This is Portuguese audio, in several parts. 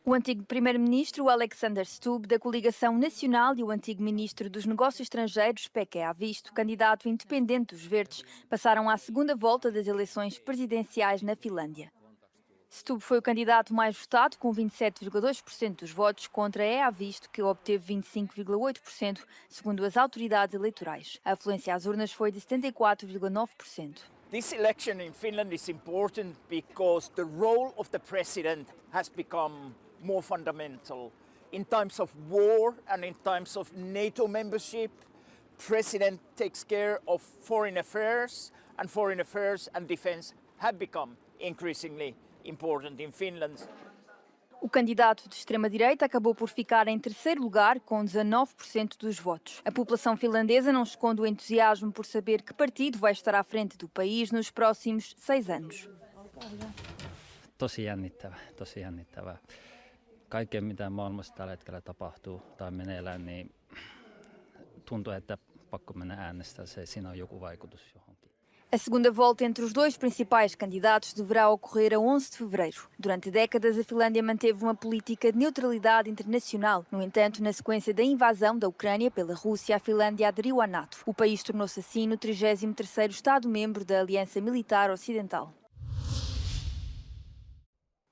O antigo primeiro-ministro Alexander Stubb, da Coligação Nacional, e o antigo ministro dos Negócios Estrangeiros, Pekka Haavisto, candidato independente dos Verdes, passaram à segunda volta das eleições presidenciais na Finlândia. Stubb foi o candidato mais votado, com 27,2% dos votos, contra Haavisto, que obteve 25,8%, segundo as autoridades eleitorais. A afluência às urnas foi de 74,9%. This election in Finland is important because the role of the president has become more fundamental. In times of war and in times of NATO membership, president takes care of foreign affairs and defense have become increasingly important in Finland. O candidato de extrema-direita acabou por ficar em terceiro lugar, com 19% dos votos. A população finlandesa não esconde o entusiasmo por saber que partido vai estar à frente do país nos próximos 6 anos. Tosi jännittävää. Kaikkea mitä maailmassa tällä hetkellä tapahtuu tai meneillään, niin tuntuu, että pakko mennä äänestää. Siinä on joku vaikutus johonkin. A segunda volta entre os dois principais candidatos deverá ocorrer a 11 de fevereiro. Durante décadas, a Finlândia manteve uma política de neutralidade internacional. No entanto, na sequência da invasão da Ucrânia pela Rússia, a Finlândia aderiu à NATO. O país tornou-se assim no 33º Estado-membro da Aliança Militar Ocidental.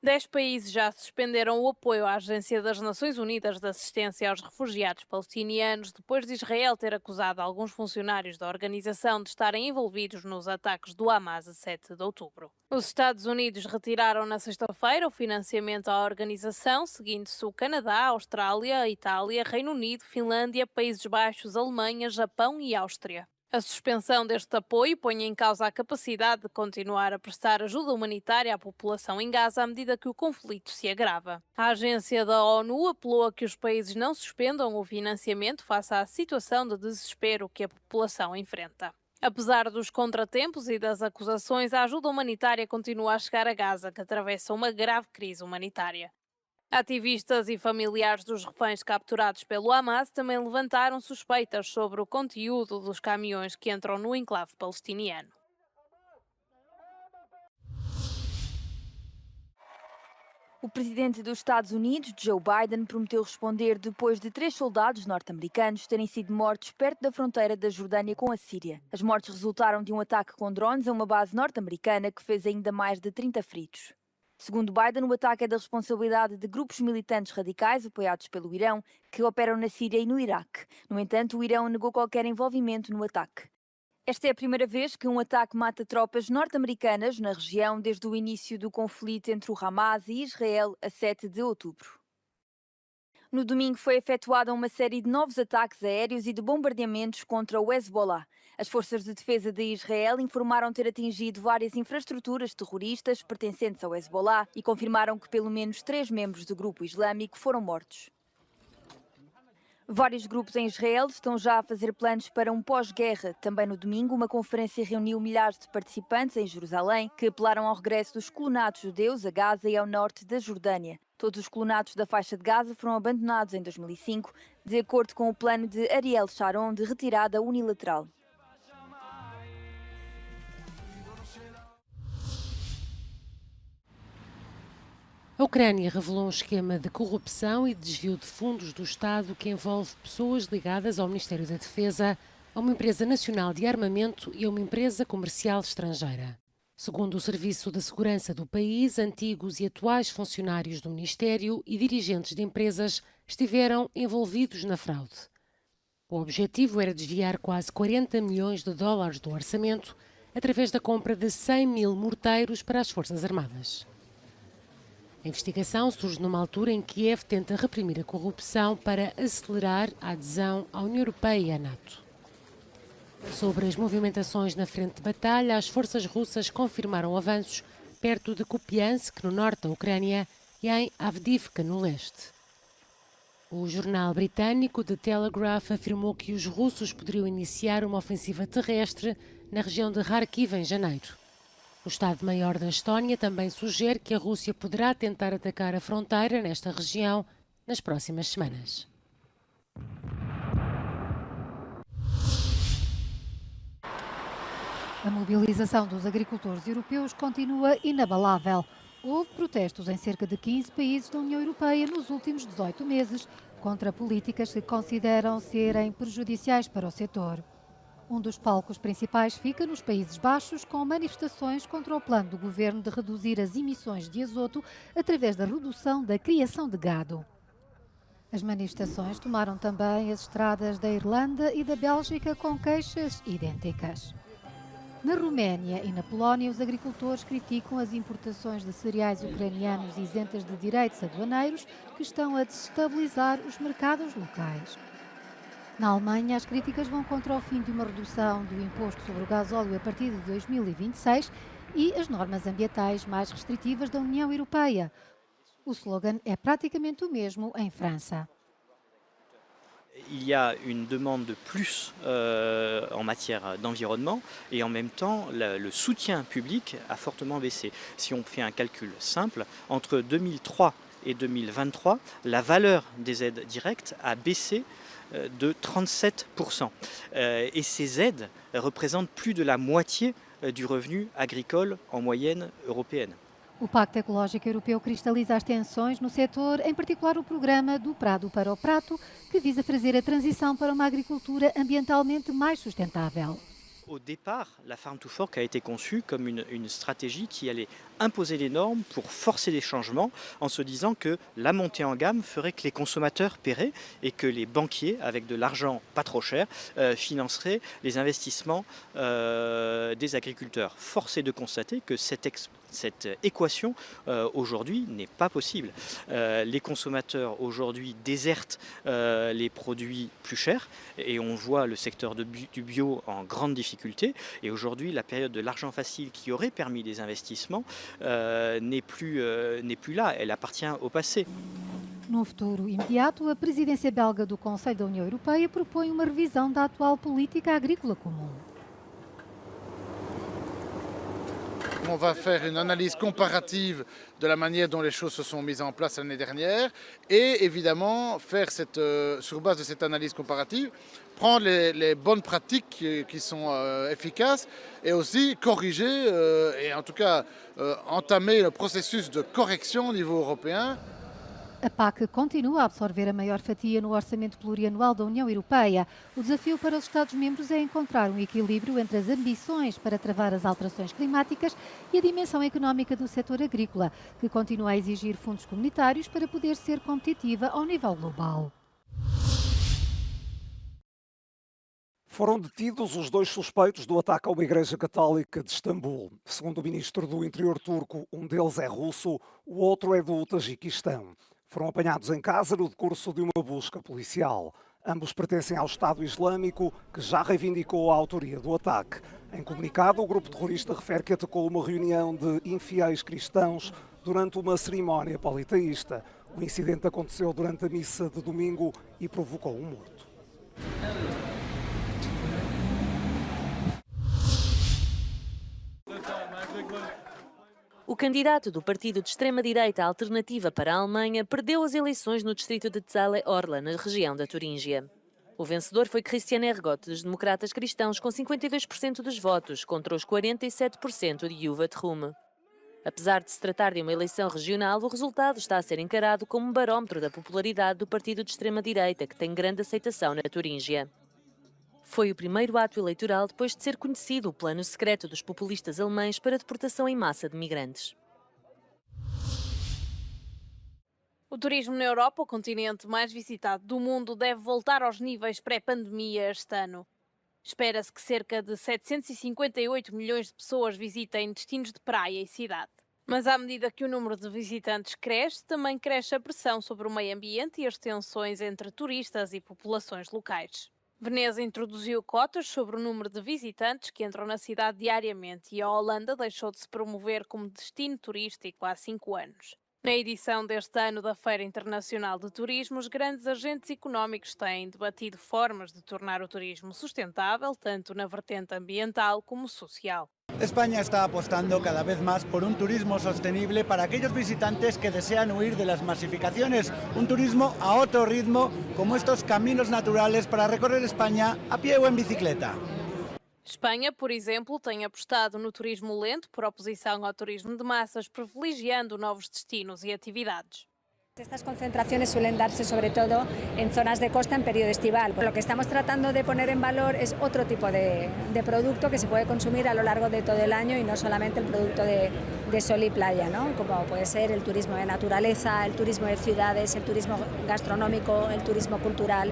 10 países já suspenderam o apoio à Agência das Nações Unidas de Assistência aos Refugiados Palestinianos depois de Israel ter acusado alguns funcionários da organização de estarem envolvidos nos ataques do Hamas a 7 de outubro. Os Estados Unidos retiraram na sexta-feira o financiamento à organização, seguindo-se o Canadá, Austrália, Itália, Reino Unido, Finlândia, Países Baixos, Alemanha, Japão e Áustria. A suspensão deste apoio põe em causa a capacidade de continuar a prestar ajuda humanitária à população em Gaza à medida que o conflito se agrava. A agência da ONU apelou a que os países não suspendam o financiamento face à situação de desespero que a população enfrenta. Apesar dos contratempos e das acusações, a ajuda humanitária continua a chegar a Gaza, que atravessa uma grave crise humanitária. Ativistas e familiares dos reféns capturados pelo Hamas também levantaram suspeitas sobre o conteúdo dos caminhões que entram no enclave palestiniano. O presidente dos Estados Unidos, Joe Biden, prometeu responder depois de 3 soldados norte-americanos terem sido mortos perto da fronteira da Jordânia com a Síria. As mortes resultaram de um ataque com drones a uma base norte-americana que fez ainda mais de 30 feridos. Segundo Biden, o ataque é da responsabilidade de grupos militantes radicais apoiados pelo Irão, que operam na Síria e no Iraque. No entanto, o Irão negou qualquer envolvimento no ataque. Esta é a primeira vez que um ataque mata tropas norte-americanas na região desde o início do conflito entre o Hamas e Israel a 7 de outubro. No domingo foi efetuada uma série de novos ataques aéreos e de bombardeamentos contra o Hezbollah. As forças de defesa de Israel informaram ter atingido várias infraestruturas terroristas pertencentes ao Hezbollah e confirmaram que pelo menos 3 membros do grupo islâmico foram mortos. Vários grupos em Israel estão já a fazer planos para um pós-guerra. Também no domingo, uma conferência reuniu milhares de participantes em Jerusalém que apelaram ao regresso dos colonatos judeus a Gaza e ao norte da Jordânia. Todos os colonatos da faixa de Gaza foram abandonados em 2005, de acordo com o plano de Ariel Sharon de retirada unilateral. A Ucrânia revelou um esquema de corrupção e desvio de fundos do Estado que envolve pessoas ligadas ao Ministério da Defesa, a uma empresa nacional de armamento e a uma empresa comercial estrangeira. Segundo o Serviço de Segurança do país, antigos e atuais funcionários do Ministério e dirigentes de empresas estiveram envolvidos na fraude. O objetivo era desviar quase 40 milhões de dólares do orçamento através da compra de 100 mil morteiros para as Forças Armadas. A investigação surge numa altura em que Kiev tenta reprimir a corrupção para acelerar a adesão à União Europeia e à NATO. Sobre as movimentações na frente de batalha, as forças russas confirmaram avanços perto de Kupiansk, no norte da Ucrânia, e em Avdiivka, no leste. O jornal britânico The Telegraph afirmou que os russos poderiam iniciar uma ofensiva terrestre na região de Kharkiv em janeiro. O Estado-Maior da Estónia também sugere que a Rússia poderá tentar atacar a fronteira nesta região nas próximas semanas. A mobilização dos agricultores europeus continua inabalável. Houve protestos em cerca de 15 países da União Europeia nos últimos 18 meses contra políticas que consideram serem prejudiciais para o setor. Um dos palcos principais fica nos Países Baixos, com manifestações contra o plano do governo de reduzir as emissões de azoto através da redução da criação de gado. As manifestações tomaram também as estradas da Irlanda e da Bélgica, com queixas idênticas. Na Roménia e na Polónia, os agricultores criticam as importações de cereais ucranianos isentas de direitos aduaneiros, que estão a desestabilizar os mercados locais. Na Alemanha, as críticas vão contra o fim de uma redução do imposto sobre o gasóleo a partir de 2026 e as normas ambientais mais restritivas da União Europeia. O slogan é praticamente o mesmo em França. Il y a une demande de plus en matière d'environnement et en même temps le soutien public a fortement baissé. Si on fait un calcul simple, entre 2003 et 2023, la valeur des aides directes a baissé de 37%. Et ces aides représentent plus de la moitié du revenu agricole en moyenne européenne. O Pacto Ecológico Europeu cristaliza as tensões no setor, em particular o programa do Prado para o Prato, que visa fazer a transição para uma agricultura ambientalmente mais sustentável. Au départ, la Farm to Fork a été conçue comme une stratégie qui allait imposer des normes pour forcer les changements en se disant que la montée en gamme ferait que les consommateurs paieraient et que les banquiers, avec de l'argent pas trop cher, financeraient les investissements des agriculteurs. Force est de constater que cette équation aujourd'hui n'est pas possible. Les consommateurs aujourd'hui désertent les produits plus chers et on voit le secteur du bio en grande difficulté. Et aujourd'hui, la période de l'argent facile qui aurait permis des investissements n'est plus là, elle appartient au passé. No futuro imediato, a presidência belga do Conselho da União Europeia propõe uma revisão da atual política agrícola comum. On va faire une analyse comparative de la manière dont les choses se sont mises en place l'année dernière et évidemment faire sur base de cette analyse comparative, prendre les bonnes pratiques qui sont efficaces et aussi corriger et en tout cas entamer le processus de correction au niveau européen. A PAC continua a absorver a maior fatia no orçamento plurianual da União Europeia. O desafio para os Estados-membros é encontrar um equilíbrio entre as ambições para travar as alterações climáticas e a dimensão económica do setor agrícola, que continua a exigir fundos comunitários para poder ser competitiva ao nível global. Foram detidos os 2 suspeitos do ataque a uma igreja católica de Istambul. Segundo o ministro do Interior turco, um deles é russo, o outro é do Tajiquistão. Foram apanhados em casa no decurso de uma busca policial. Ambos pertencem ao Estado Islâmico, que já reivindicou a autoria do ataque. Em comunicado, o grupo terrorista refere que atacou uma reunião de infiéis cristãos durante uma cerimónia politeísta. O incidente aconteceu durante a missa de domingo e provocou um morto. O candidato do partido de extrema-direita Alternativa para a Alemanha perdeu as eleições no distrito de Zelle-Orla, na região da Turíngia. O vencedor foi Christian Ergoth, dos Democratas Cristãos, com 52% dos votos, contra os 47% de Juvat Rume. Apesar de se tratar de uma eleição regional, o resultado está a ser encarado como um barómetro da popularidade do partido de extrema-direita, que tem grande aceitação na Turíngia. Foi o primeiro ato eleitoral depois de ser conhecido o plano secreto dos populistas alemães para a deportação em massa de migrantes. O turismo na Europa, o continente mais visitado do mundo, deve voltar aos níveis pré-pandemia este ano. Espera-se que cerca de 758 milhões de pessoas visitem destinos de praia e cidade. Mas à medida que o número de visitantes cresce, também cresce a pressão sobre o meio ambiente e as tensões entre turistas e populações locais. Veneza introduziu cotas sobre o número de visitantes que entram na cidade diariamente e a Holanda deixou de se promover como destino turístico há 5 anos. Na edição deste ano da Feira Internacional de Turismo, os grandes agentes económicos têm debatido formas de tornar o turismo sustentável, tanto na vertente ambiental como social. España está apostando cada vez más por un turismo sostenible para aquellos visitantes que desean huir de las masificaciones, un turismo a otro ritmo, como estos caminos naturales para recorrer España a pie o en bicicleta. Espanha, por exemplo, tem apostado no turismo lento por oposição ao turismo de massas, privilegiando novos destinos e atividades. Estas concentraciones suelen darse sobre todo en zonas de costa en periodo estival. Lo que estamos tratando de poner en valor es otro tipo de producto que se puede consumir a lo largo de todo el año y no solamente el producto de sol y playa, ¿no? Como puede ser el turismo de naturaleza, el turismo de ciudades, el turismo gastronómico, el turismo cultural.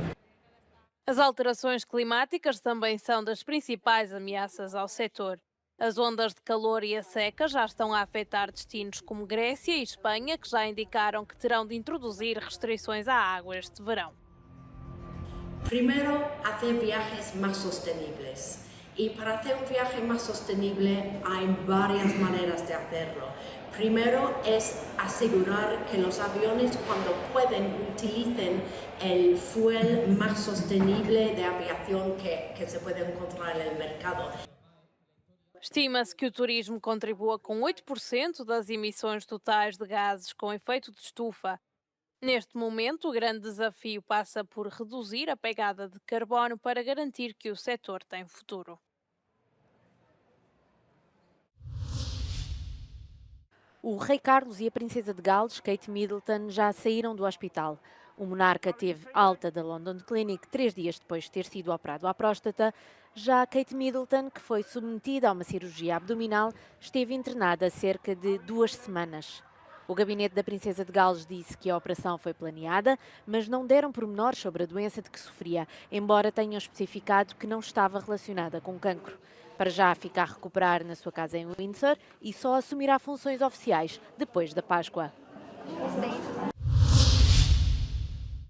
As alterações climáticas também são das principais ameaças ao setor. As ondas de calor e a seca já estão a afetar destinos como Grécia e Espanha, que já indicaram que terão de introduzir restrições à água este verão. Primero, hacer viajes más sostenibles. Y para hacer un viaje más sostenible hay varias maneras de hacerlo. Primero es asegurar que los aviones cuando pueden utilicen el fuel más sostenible de aviación que se puede encontrar en el mercado. Estima-se que o turismo contribua com 8% das emissões totais de gases com efeito de estufa. Neste momento, o grande desafio passa por reduzir a pegada de carbono para garantir que o setor tem futuro. O rei Carlos e a princesa de Gales, Kate Middleton, já saíram do hospital. O monarca teve alta da London Clinic 3 dias depois de ter sido operado à próstata. Já Kate Middleton, que foi submetida a uma cirurgia abdominal, esteve internada cerca de 2 semanas. O gabinete da princesa de Gales disse que a operação foi planeada, mas não deram pormenores sobre a doença de que sofria, embora tenham especificado que não estava relacionada com cancro. Para já fica a recuperar na sua casa em Windsor e só assumirá funções oficiais depois da Páscoa.